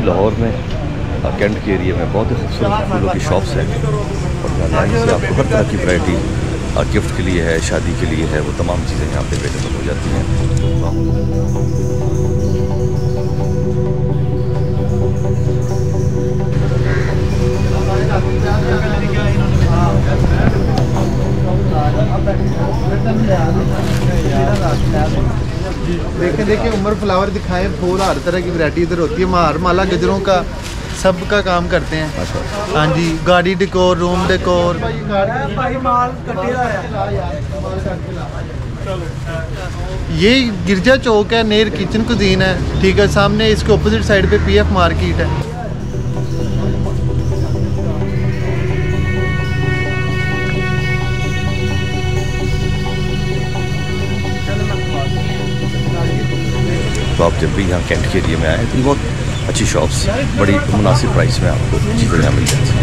जी लाहौर में कैंट के एरिया में बहुत ही खूबसूरत फूलों की शॉप्स हैं और लाइन से आपको हर तरह की वैरायटी गिफ्ट के लिए है, शादी के लिए है, वो तमाम चीज़ें यहाँ पे अवेलेबल हो जाती हैं। देखें देखें उमर फ्लावर दिखाएं, फूल हर तरह की वैरायटी इधर होती है। मार माला गजरों का सब का काम करते हैं। हाँ जी, गाड़ी डेकोर, रूम डेकोर। ये गिरजा चौक है, नेर किचन कुजीन है, ठीक है। सामने इसके ऑपोजिट साइड पे पीएफ मार्केट है। तो आप जब भी यहाँ कैंट के एरिया में आए तो बहुत अच्छी शॉप्स बड़ी मुनासिब प्राइस में आपको चीज़ें यहाँ मिल जाती हैं।